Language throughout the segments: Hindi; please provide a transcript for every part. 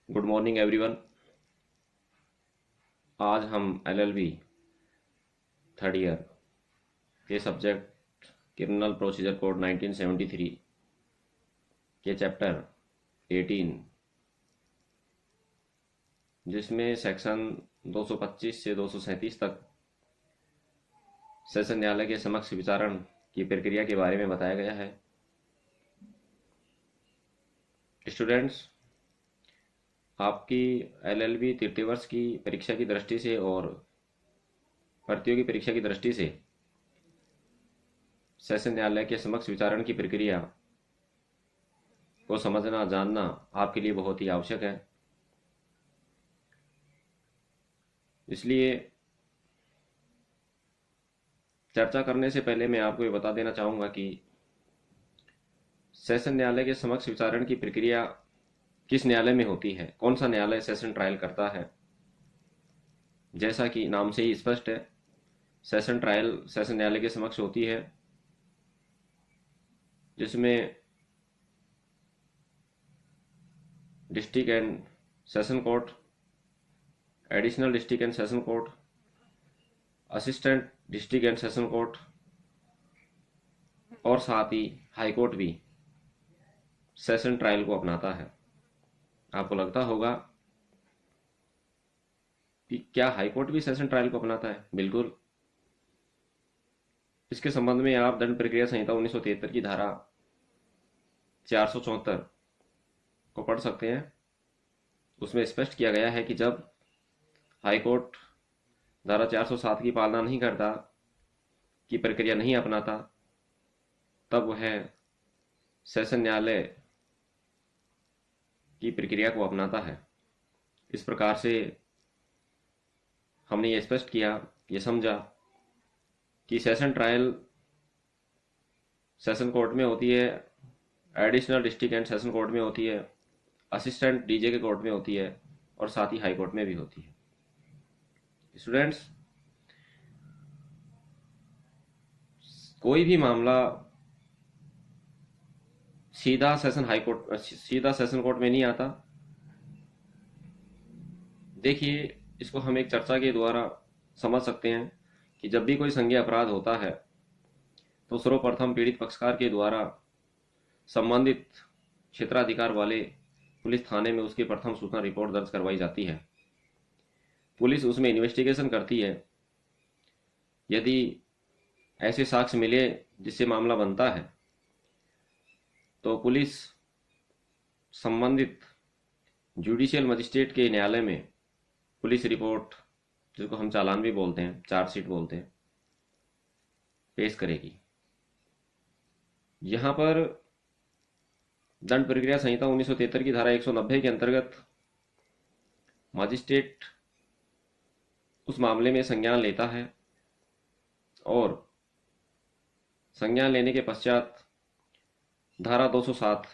Good morning everyone. आज हम एलएलबी थर्ड ईयर के सब्जेक्ट क्रिमिनल प्रोसीजर कोड 1973 के चैप्टर 18, जिसमें सेक्शन 225 से 237 तक सेशन न्यायालय के समक्ष विचारण की प्रक्रिया के बारे में बताया गया है। स्टूडेंट्स, आपकी एलएलबी तृतीय वर्ष की परीक्षा की दृष्टि से और प्रतियोगी परीक्षा की दृष्टि से सेशन न्यायालय के समक्ष विचारण की प्रक्रिया को समझना जानना आपके लिए बहुत ही आवश्यक है। इसलिए चर्चा करने से पहले मैं आपको ये बता देना चाहूँगा कि सेशन न्यायालय के समक्ष विचारण की प्रक्रिया किस न्यायालय में होती है, कौन सा न्यायालय सेशन ट्रायल करता है। जैसा कि नाम से ही स्पष्ट है, सेशन ट्रायल सेशन न्यायालय के समक्ष होती है, जिसमें district and session court, additional district and session court, assistant district and session court और साथ ही हाई कोर्ट भी सेशन ट्रायल को अपनाता है। आपको लगता होगा कि क्या हाई कोर्ट भी सेशन ट्रायल को अपनाता है? बिल्कुल। इसके संबंध में आप दंड प्रक्रिया संहिता 1973 की धारा 474 को पढ़ सकते हैं। उसमें स्पष्ट किया गया है कि जब हाई कोर्ट धारा 407 की पालना नहीं करता, की प्रक्रिया नहीं अपनाता, तब वह सेशन न्यायालय की प्रक्रिया को अपनाता है। इस प्रकार से हमने ये स्पष्ट किया, ये समझा कि सेशन ट्रायल सेशन कोर्ट में होती है, additional district and session court में होती है, असिस्टेंट डीजे के कोर्ट में होती है और साथ ही हाई कोर्ट में भी होती है। स्टूडेंट्स, कोई भी मामला सीधा सेशन कोर्ट में नहीं आता। देखिए, इसको हम एक चर्चा के द्वारा समझ सकते हैं कि जब भी कोई संज्ञेय अपराध होता है तो सर्वप्रथम पीड़ित पक्षकार के द्वारा संबंधित क्षेत्राधिकार वाले पुलिस थाने में उसकी प्रथम सूचना रिपोर्ट दर्ज करवाई जाती है। पुलिस उसमें इन्वेस्टिगेशन करती है। यदि ऐसे साक्ष्य मिले जिससे मामला बनता है तो पुलिस संबंधित जुडिशियल मजिस्ट्रेट के न्यायालय में पुलिस रिपोर्ट, जिसको हम चालान भी बोलते हैं, चार्जशीट बोलते हैं, पेश करेगी। यहाँ पर दंड प्रक्रिया संहिता 1973 की धारा 190 के अंतर्गत मजिस्ट्रेट उस मामले में संज्ञान लेता है और संज्ञान लेने के पश्चात धारा 207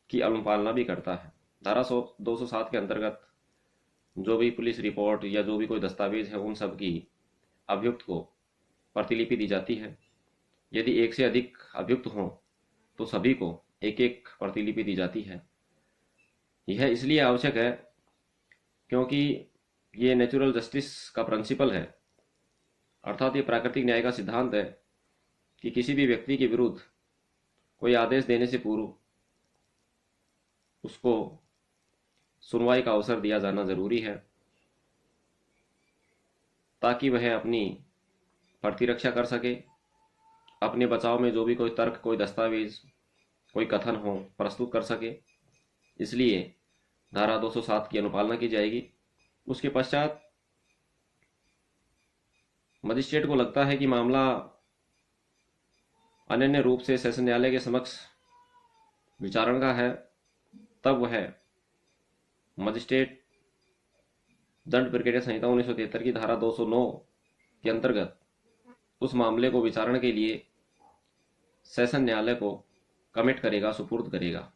की अनुपालना भी करता है। धारा 207 के अंतर्गत जो भी पुलिस रिपोर्ट या जो भी कोई दस्तावेज है, उन सब की अभियुक्त को प्रतिलिपि दी जाती है। यदि एक से अधिक अभियुक्त हों तो सभी को एक एक प्रतिलिपि दी जाती है। यह इसलिए आवश्यक है क्योंकि ये नेचुरल जस्टिस का प्रिंसिपल है, अर्थात ये प्राकृतिक न्याय का सिद्धांत है कि किसी भी व्यक्ति के विरुद्ध कोई आदेश देने से पूर्व उसको सुनवाई का अवसर दिया जाना जरूरी है, ताकि वह अपनी प्रतिरक्षा कर सके, अपने बचाव में जो भी कोई तर्क, कोई दस्तावेज, कोई कथन हो, प्रस्तुत कर सके। इसलिए धारा 207 की अनुपालना की जाएगी। उसके पश्चात मजिस्ट्रेट को लगता है कि मामला अनन्य रूप से सेशन न्यायालय के समक्ष विचारण का है, तब वह मजिस्ट्रेट दंड प्रक्रिया संहिता 1973 की धारा 209 के अंतर्गत उस मामले को विचारण के लिए सेशन न्यायालय को कमिट करेगा, सुपुर्द करेगा।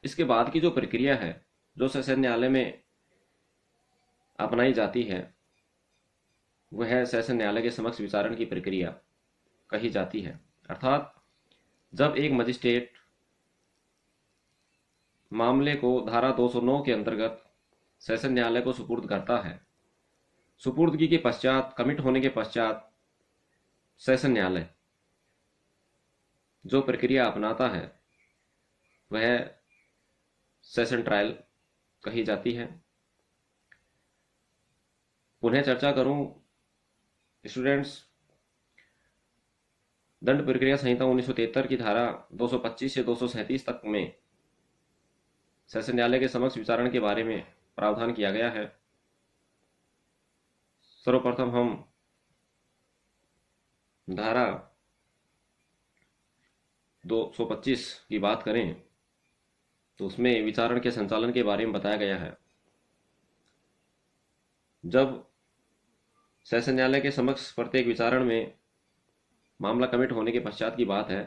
इसके बाद की जो प्रक्रिया है, जो सेशन न्यायालय में अपनाई जाती है, वह सेशन न्यायालय के समक्ष विचारण की प्रक्रिया कही जाती है। अर्थात जब एक मजिस्ट्रेट मामले को धारा 209 के अंतर्गत सेशन न्यायालय को सुपुर्द करता है। सुपुर्दगी के पश्चात, कमिट होने के पश्चात सेशन न्यायालय जो प्रक्रिया अपनाता है वह सेशन ट्रायल कही जाती है। पुनः चर्चा करूं स्टूडेंट्स, दंड प्रक्रिया संहिता 1973 की धारा 225 से 237 तक में सेशन न्यायालय के समक्ष विचारण के बारे में प्रावधान किया गया है। सर्वप्रथम हम धारा 225 की बात करें तो उसमें विचारण के संचालन के बारे में बताया गया है। जब सेशन न्यायालय के समक्ष प्रत्येक विचारण में मामला कमिट होने के पश्चात की बात है,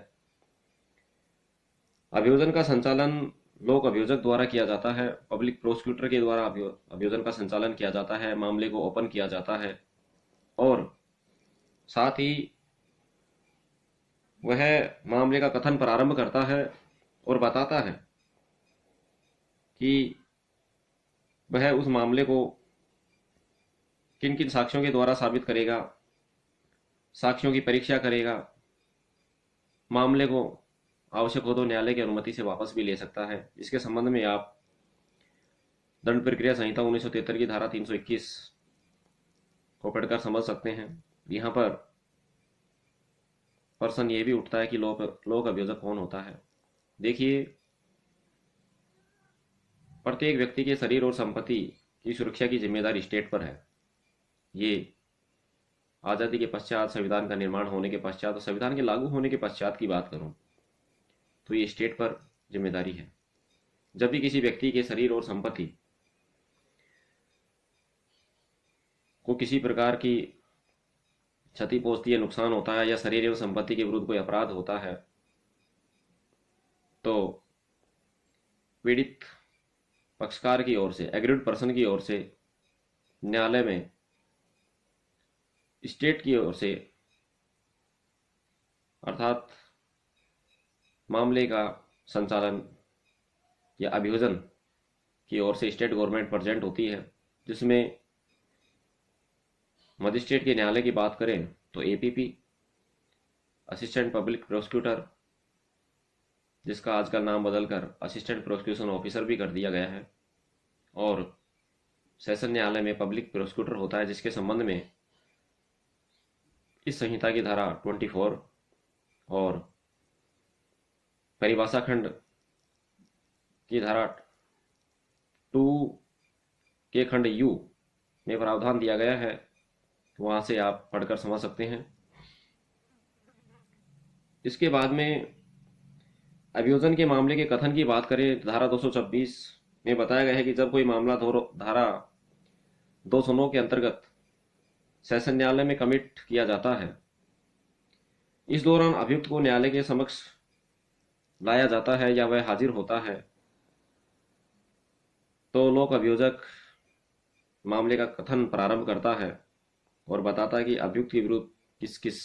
अभियोजन का संचालन लोक अभियोजक द्वारा किया जाता है। पब्लिक प्रोसिक्यूटर के द्वारा अभियोजन का संचालन किया जाता है, मामले को ओपन किया जाता है और साथ ही वह मामले का कथन प्रारंभ करता है और बताता है कि वह उस मामले को किन किन साक्ष्यों के द्वारा साबित करेगा, साक्ष्यों की परीक्षा करेगा, मामले को आवश्यक हो तो न्यायालय की अनुमति से वापस भी ले सकता है। इसके संबंध में आप दंड प्रक्रिया संहिता 1973 की धारा 321 को पढ़कर समझ सकते हैं। यहाँ पर प्रश्न ये भी उठता है कि लोक अभियोजक कौन होता है। देखिए, प्रत्येक व्यक्ति के शरीर और संपत्ति की सुरक्षा की जिम्मेदारी स्टेट पर है। ये आज़ादी के पश्चात, संविधान का निर्माण होने के पश्चात और संविधान के लागू होने के पश्चात की बात करूं तो ये स्टेट पर जिम्मेदारी है। जब भी किसी व्यक्ति के शरीर और संपत्ति को किसी प्रकार की क्षति पहुंचती है, नुकसान होता है या शरीर एवं संपत्ति के विरुद्ध कोई अपराध होता है तो पीड़ित पक्षकार की ओर से, एग्रीड पर्सन की ओर से न्यायालय में स्टेट की ओर से अर्थात मामले का संचालन या अभियोजन की ओर से स्टेट गवर्नमेंट प्रेजेंट होती है, जिसमें मजिस्ट्रेट के न्यायालय की बात करें तो एपीपी, असिस्टेंट पब्लिक प्रोसिक्यूटर, जिसका आजकल नाम बदलकर असिस्टेंट प्रोसिक्यूशन ऑफिसर भी कर दिया गया है, और सेशन न्यायालय में पब्लिक प्रोसिक्यूटर होता है, जिसके संबंध में इस संहिता की धारा 24 और परिभाषा खंड की धारा 2 के खंड यू में प्रावधान दिया गया है। वहां से आप पढ़कर समझ सकते हैं। इसके बाद में अभियोजन के मामले के कथन की बात करें, धारा 226 में बताया गया है कि जब कोई मामला धारा 209 के अंतर्गत सेशन न्यायालय में कमिट किया जाता है, इस दौरान अभियुक्त को न्यायालय के समक्ष लाया जाता है या वह हाजिर होता है, तो लोक अभियोजक मामले का कथन प्रारंभ करता है और बताता है कि अभियुक्त के विरुद्ध किस किस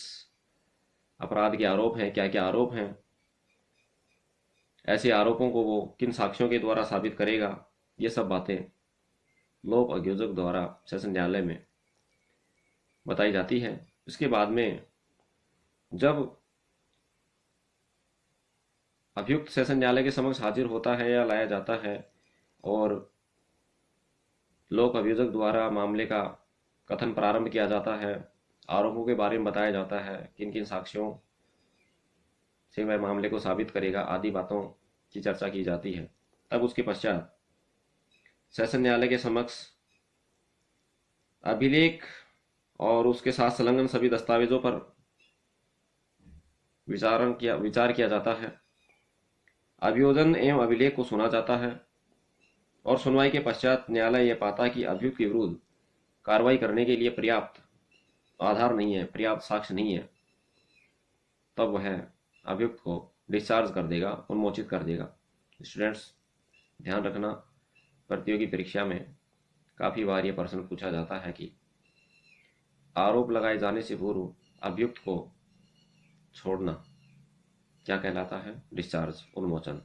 अपराध के आरोप हैं, क्या क्या आरोप हैं, ऐसे आरोपों को वो किन साक्ष्यों के द्वारा साबित करेगा। ये सब बातें लोक अभियोजक द्वारा सेशन न्यायालय में बताई जाती है। इसके बाद में जब अभियुक्त सेशन न्यायालय के समक्ष हाजिर होता है या लाया जाता है और लोक अभियोजक द्वारा मामले का कथन प्रारंभ किया जाता है, आरोपों के बारे में बताया जाता है, किन किन साक्ष्यों से वह मामले को साबित करेगा, आदि बातों की चर्चा की जाती है। तब उसके पश्चात सेशन न्यायालय के समक्ष अभिलेख और उसके साथ संलग्न सभी दस्तावेजों पर विचार किया जाता है। अभियोजन एवं अभिलेख को सुना जाता है और सुनवाई के पश्चात न्यायालय यह पाता कि अभियुक्त के विरुद्ध कार्रवाई करने के लिए पर्याप्त आधार नहीं है, पर्याप्त साक्ष्य नहीं है, तब वह अभियुक्त को डिस्चार्ज कर देगा, उन्मोचित कर देगा। स्टूडेंट्स ध्यान रखना, प्रतियोगी परीक्षा में काफ़ी बार यह प्रश्न पूछा जाता है कि आरोप लगाए जाने से पूर्व अभियुक्त को छोड़ना क्या कहलाता है? डिस्चार्ज, उन्मोचन।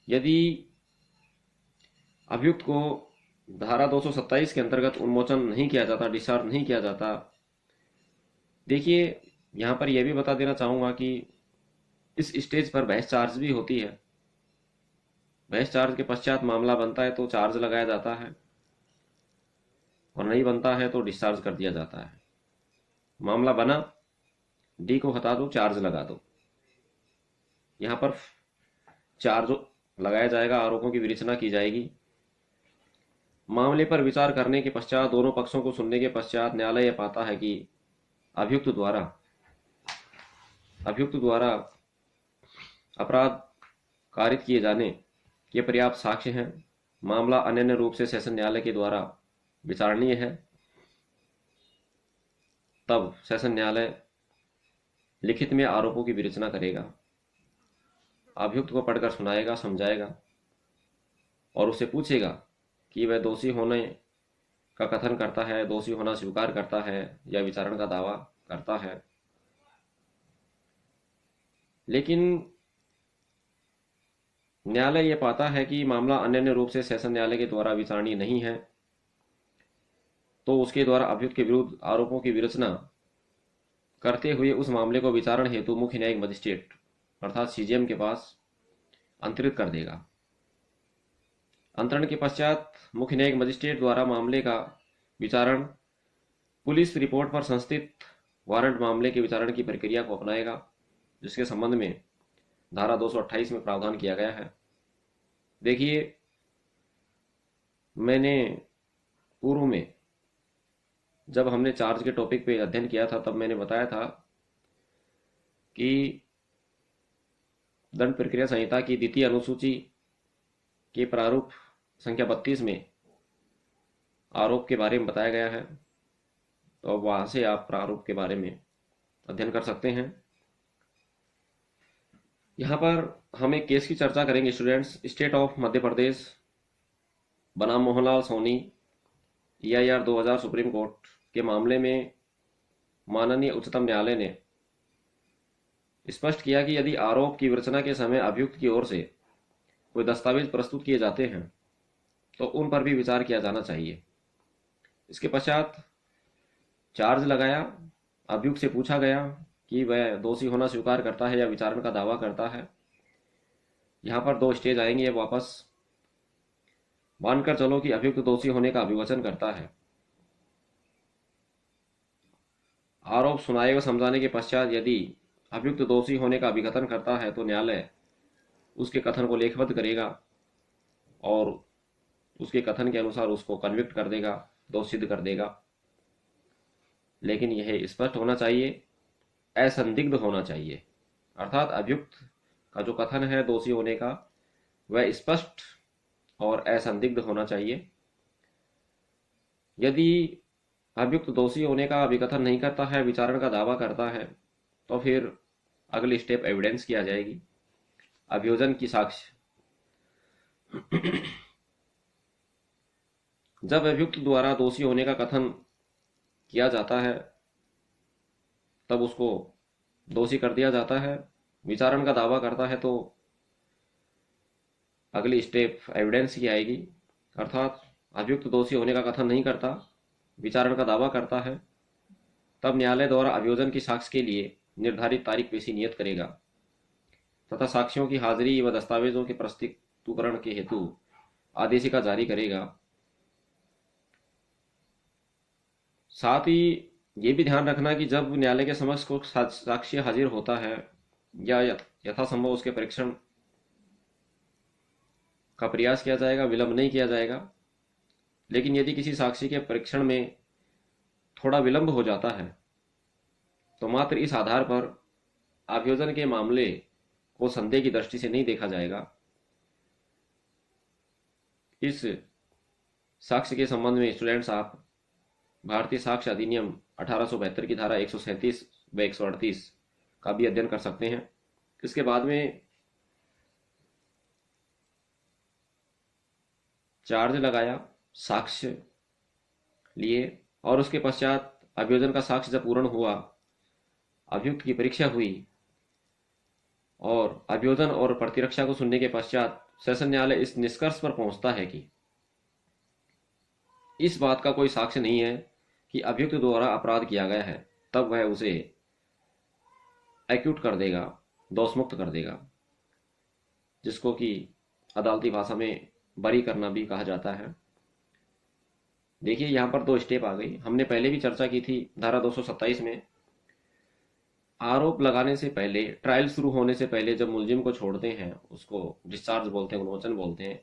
यदि अभियुक्त को धारा 227 के अंतर्गत उन्मोचन नहीं किया जाता, डिस्चार्ज नहीं किया जाता। देखिए, यहाँ पर यह भी बता देना चाहूँगा कि इस स्टेज पर बहस चार्ज भी होती है। बहस चार्ज के पश्चात मामला बनता है तो चार्ज लगाया जाता है, और नहीं बनता है तो डिस्चार्ज कर दिया जाता है। मामला बना, डी को हटा दो, चार्ज लगा दो। यहाँ पर चार्ज लगाया जाएगा, आरोपों की विवेचना की जाएगी। मामले पर विचार करने के पश्चात, दोनों पक्षों को सुनने के पश्चात न्यायालय यह पाता है कि अभियुक्त द्वारा अपराध कारित किए जाने के पर्याप्त साक्ष्य हैं, मामला अनन्य रूप से सेशन न्यायालय के द्वारा विचारणीय है, तब सेशन न्यायालय लिखित में आरोपों की विवेचना करेगा, अभियुक्त को पढ़कर सुनाएगा, समझाएगा और उससे पूछेगा कि वह दोषी होने का कथन करता है, दोषी होना स्वीकार करता है या विचारण का दावा करता है। लेकिन न्यायालय यह पाता है कि मामला अनन्य रूप से सेशन न्यायालय के द्वारा विचारणीय नहीं है, तो उसके द्वारा अभियुक्त के विरुद्ध आरोपों की विवेचना करते हुए उस मामले को विचारण हेतु मुख्य न्यायिक मजिस्ट्रेट अर्थात सीजेएम के पास अंतरित कर देगा। अंतरण के पश्चात मुख्य न्यायिक मजिस्ट्रेट द्वारा मामले का विचारण पुलिस रिपोर्ट पर संस्थित वारंट मामले के विचारण की प्रक्रिया को अपनाएगा, जिसके संबंध में धारा 228 में प्रावधान किया गया है। देखिए, मैंने पूर्व में जब हमने चार्ज के टॉपिक पे अध्ययन किया था, तब मैंने बताया था कि दंड प्रक्रिया संहिता की द्वितीय अनुसूची के प्रारूप संख्या 32 में आरोप के बारे में बताया गया है, तो वहां से आप प्रारूप के बारे में अध्ययन कर सकते हैं। यहाँ पर हम एक केस की चर्चा करेंगे students. State of Madhya Pradesh बनाम Mohanlal Soni EIR 2000 supreme court के मामले में माननीय उच्चतम न्यायालय ने स्पष्ट किया कि यदि आरोप की विवेचना के समय अभियुक्त की ओर से कोई दस्तावेज प्रस्तुत किए जाते हैं तो उन पर भी विचार किया जाना चाहिए। इसके पश्चात चार्ज लगाया, अभियुक्त से पूछा गया कि वह दोषी होना स्वीकार करता है या विचारण का दावा करता है। यहाँ पर दो स्टेज आएंगे, वापस मानकर चलो कि अभियुक्त दोषी होने का अभिवचन करता है। आरोप सुनाए व समझाने के पश्चात यदि अभियुक्त दोषी होने का अभिकथन करता है तो न्यायालय उसके कथन को लेखबद्ध करेगा और उसके कथन के अनुसार उसको कन्विक्ट कर देगा, दोष सिद्ध कर देगा। लेकिन यह स्पष्ट होना चाहिए, असंदिग्ध होना चाहिए, अर्थात अभियुक्त का जो कथन है दोषी होने का वह स्पष्ट और असंदिग्ध होना चाहिए। यदि अभियुक्त दोषी होने का अभिकथन नहीं करता है, विचारण का दावा करता है, तो फिर अगली स्टेप एविडेंस की आ जाएगी, अभियोजन की साक्ष्य। जब अभियुक्त द्वारा दोषी होने का कथन किया जाता है तब उसको दोषी कर दिया जाता है। विचारण का दावा करता है तो अगली स्टेप एविडेंस की आएगी, अर्थात अभियुक्त दोषी होने का कथन नहीं करता, विचारण का दावा करता है, तब न्यायालय द्वारा अभियोजन की साक्ष्य के लिए निर्धारित तारीख पेशी नियत करेगा तथा साक्ष्यों की हाजिरी व दस्तावेजों के प्रस्तुतीकरण के हेतु आदेशिका जारी करेगा। साथ ही ये भी ध्यान रखना कि जब न्यायालय के समक्ष को साक्ष्य हाजिर होता है या यथासंभव उसके परीक्षण का प्रयास किया जाएगा, विलंब नहीं किया जाएगा। लेकिन यदि किसी साक्षी के परीक्षण में थोड़ा विलंब हो जाता है तो मात्र इस आधार पर अभियोजन के मामले को संदेह की दृष्टि से नहीं देखा जाएगा। इस साक्ष्य के संबंध में स्टूडेंट्स आप भारतीय साक्ष्य अधिनियम 1872 की धारा 137 व 138 का भी अध्ययन कर सकते हैं। इसके बाद में चार्ज लगाया, साक्ष्य लिए और उसके पश्चात अभियोजन का साक्ष्य जब पूर्ण हुआ, अभियुक्त की परीक्षा हुई और अभियोजन और प्रतिरक्षा को सुनने के पश्चात सेशन न्यायालय इस निष्कर्ष पर पहुंचता है कि इस बात का कोई साक्ष्य नहीं है कि अभियुक्त द्वारा अपराध किया गया है, तब वह उसे एक्यूट कर देगा, दोषमुक्त कर देगा, जिसको कि अदालती भाषा में बरी करना भी कहा जाता है। देखिए यहां पर दो स्टेप आ गई। हमने पहले भी चर्चा की थी धारा 227 में, आरोप लगाने से पहले, ट्रायल शुरू होने से पहले जब मुलजिम को छोड़ते हैं, उसको डिस्चार्ज बोलते हैं, उन्मोचन बोलते हैं।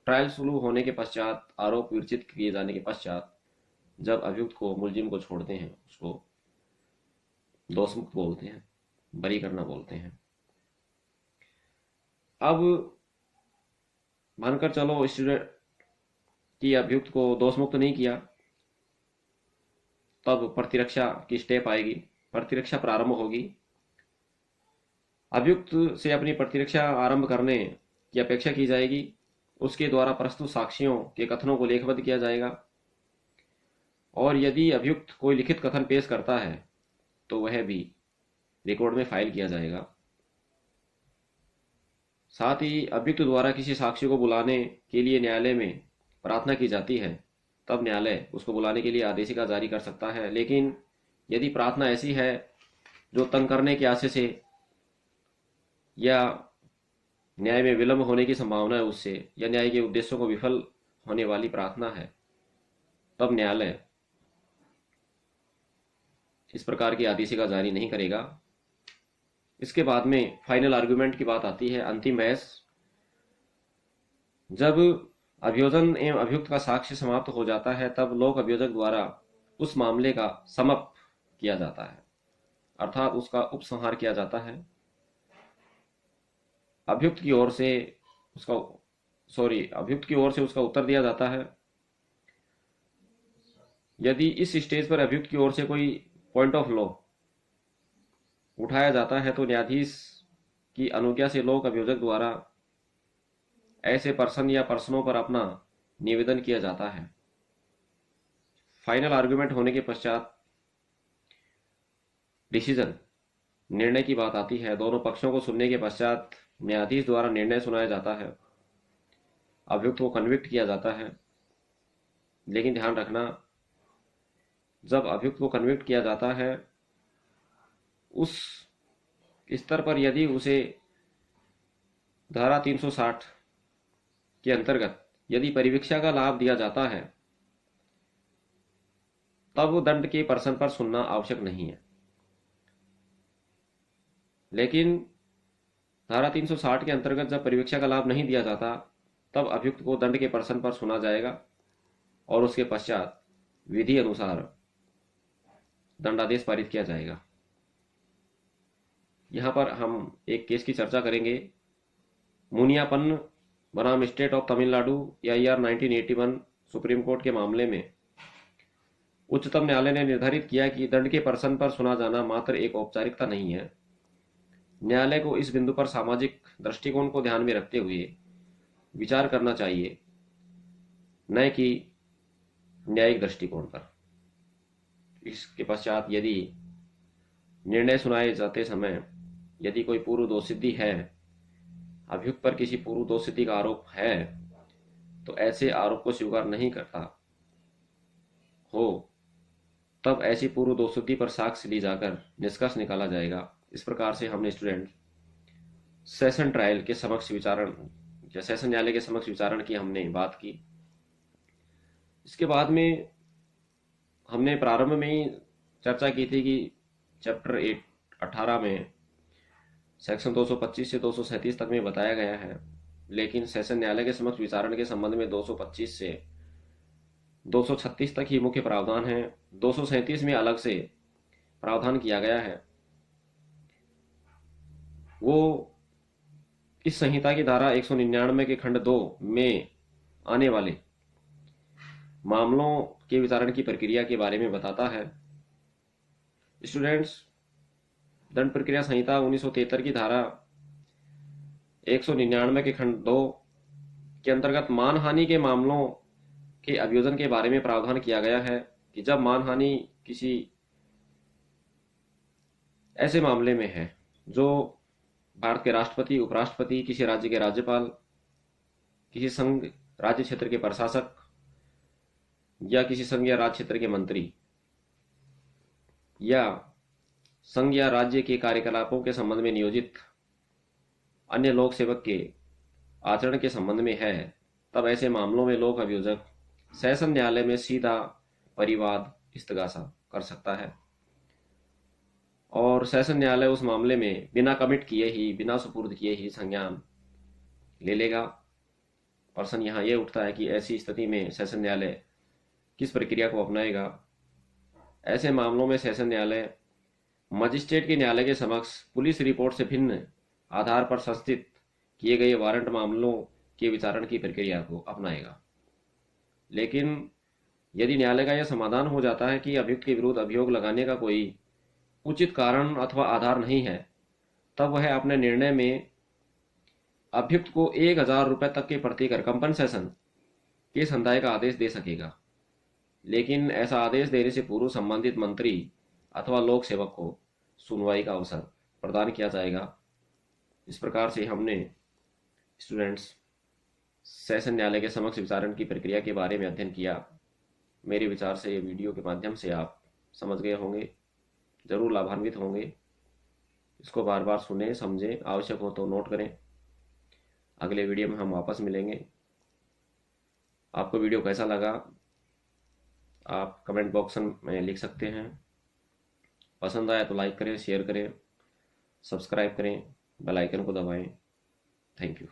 ट्रायल शुरू होने के पश्चात, आरोप विरचित किए जाने के पश्चात जब अभियुक्त को, मुलजिम को छोड़ते हैं, उसको दोषमुक्त बोलते हैं, बरी करना बोलते हैं। अब मानकर चलो स्टूडेंट कि अभियुक्त को दोषमुक्त नहीं किया, तब प्रतिरक्षा की स्टेप आएगी, प्रतिरक्षा प्रारंभ होगी। अभियुक्त से अपनी प्रतिरक्षा आरंभ करने की अपेक्षा की जाएगी। उसके द्वारा प्रस्तुत साक्ष्यों के कथनों को लेखबद्ध किया जाएगा, और यदि अभियुक्त कोई लिखित कथन पेश करता है तो वह भी रिकॉर्ड में फाइल किया जाएगा। साथ ही अभियुक्त द्वारा किसी साक्षी को बुलाने के लिए न्यायालय में प्रार्थना की जाती है, तब न्यायालय उसको बुलाने के लिए आदेशिका जारी कर सकता है। लेकिन यदि प्रार्थना ऐसी है जो तंग करने के आशय से या न्याय में विलंब होने की संभावना है उससे, या न्याय के उद्देश्यों को विफल होने वाली प्रार्थना है, तब न्यायालय इस प्रकार की आदेशिका जारी नहीं करेगा। इसके बाद में फाइनल आर्गुमेंट की बात आती है, अंतिम बहस। जब अभियोजन एवं अभियुक्त का साक्ष्य समाप्त हो जाता है, तब लोक अभियोजक द्वारा उस मामले का समाप्त किया जाता है, अर्थात उसका उपसंहार किया जाता है। अभियुक्त की ओर से उसका उत्तर दिया जाता है। यदि इस स्टेज पर अभियुक्त की ओर से कोई पॉइंट ऑफ लॉ उठाया जाता है तो न्यायाधीश की अनुज्ञा से लोक अभियोजक द्वारा ऐसे पर्सन या पर्सनों पर अपना निवेदन किया जाता है। फाइनल आर्गुमेंट होने के पश्चात डिसीजन, निर्णय की बात आती है। दोनों पक्षों को सुनने के पश्चात न्यायाधीश द्वारा निर्णय सुनाया जाता है, अभियुक्त को कन्विक्ट किया जाता है। लेकिन ध्यान रखना, जब अभियुक्त को कन्विक्ट किया जाता है, उस स्तर पर यदि उसे धारा 360 के अंतर्गत यदि परिवीक्षा का लाभ दिया जाता है, तब दंड के पर्सन पर सुनना आवश्यक नहीं है। लेकिन धारा 360 के अंतर्गत जब परिवीक्षा का लाभ नहीं दिया जाता, तब अभियुक्त को दंड के पर्सन पर सुना जाएगा और उसके पश्चात विधि अनुसार दंडादेश पारित किया जाएगा। यहां पर हम एक केस की चर्चा करेंगे, मुनियापन्न बनाम state of Tamil Nadu EIR 1981 supreme court के मामले में उच्चतम न्यायालय ने निर्धारित किया कि दंड के पर्सन पर सुना जाना मात्र एक औपचारिकता नहीं है। न्यायालय को इस बिंदु पर सामाजिक दृष्टिकोण को ध्यान में रखते हुए विचार करना चाहिए, न कि न्यायिक दृष्टिकोण पर। इसके पश्चात यदि निर्णय सुनाए जाते समय यदि कोई पूर्व दोषसिद्धि है, अभियुक्त पर किसी पूर्व दोषसिद्धि का आरोप है, तो ऐसे आरोप को स्वीकार नहीं करता हो, तब ऐसी पूर्व दोषसिद्धि पर साक्ष्य ली जाकर निष्कर्ष निकाला जाएगा। इस प्रकार से हमने स्टूडेंट सेशन ट्रायल के समक्ष विचारण या सेशन न्यायालय के समक्ष विचारण की हमने बात की। इसके बाद में हमने प्रारंभ में ही चर्चा की थी कि चैप्टर 18 में सेक्शन 225 से 237 तक में बताया गया है, लेकिन सेशन न्यायालय के समक्ष विचारण के संबंध में 225 से 236 तक ही मुख्य प्रावधान है। 237 में अलग से प्रावधान किया गया है। वो इस संहिता की धारा 199 के खंड 2 में आने वाले मामलों के विचारण की प्रक्रिया के बारे में बताता है। स्टूडेंट्स, दंड प्रक्रिया संहिता 1973 की धारा 199 के खंड 2 के अंतर्गत मानहानि के मामलों के अभियोजन के बारे में प्रावधान किया गया है कि जब मानहानि किसी ऐसे मामले में है जो भारत के राष्ट्रपति, उपराष्ट्रपति, किसी राज्य के राज्यपाल किसी संघ राज्य क्षेत्र के प्रशासक या किसी संघ या राज्य क्षेत्र के मंत्री या संघ या राज्य के कार्यकलापों के संबंध में नियोजित अन्य लोक सेवक के आचरण के संबंध में है, तब ऐसे मामलों में लोक अभियोजक सेशन न्यायालय में सीधा परिवाद इस्तगासा कर सकता है और सेशन न्यायालय उस मामले में बिना कमिट किए ही, बिना सुपुर्द किए ही संज्ञान ले लेगा। प्रश्न यहाँ ये उठता है कि ऐसी स्थिति में सेशन न्यायालय किस प्रक्रिया को अपनाएगा। ऐसे मामलों में सेशन न्यायालय मजिस्ट्रेट के न्यायालय के समक्ष पुलिस रिपोर्ट से भिन्न आधार पर संस्थित किए गए वारंट मामलों के विचारण की प्रक्रिया को अपनाएगा। लेकिन यदि न्यायालय का यह समाधान हो जाता है कि अभियुक्त के विरुद्ध अभियोग लगाने का कोई उचित कारण अथवा आधार नहीं है, तब वह अपने निर्णय में अभियुक्त को 1,000 रुपये तक के प्रतिकर कंपनसेशन के संदाय का आदेश दे सकेगा। लेकिन ऐसा आदेश देने से पूर्व संबंधित मंत्री अथवा लोक सेवक को सुनवाई का अवसर प्रदान किया जाएगा। इस प्रकार से हमने स्टूडेंट्स सेशन न्यायालय के समक्ष विचारण की प्रक्रिया के बारे में अध्ययन किया। मेरे विचार से ये वीडियो के माध्यम से आप समझ गए होंगे, जरूर लाभान्वित होंगे। इसको बार बार सुने, समझें, आवश्यक हो तो नोट करें। अगले वीडियो में हम वापस मिलेंगे। आपको वीडियो कैसा लगा आप कमेंट बॉक्स में लिख सकते हैं। पसंद आया तो लाइक करें, शेयर करें, सब्सक्राइब करें, बेल आइकन को दबाएं। Thank you.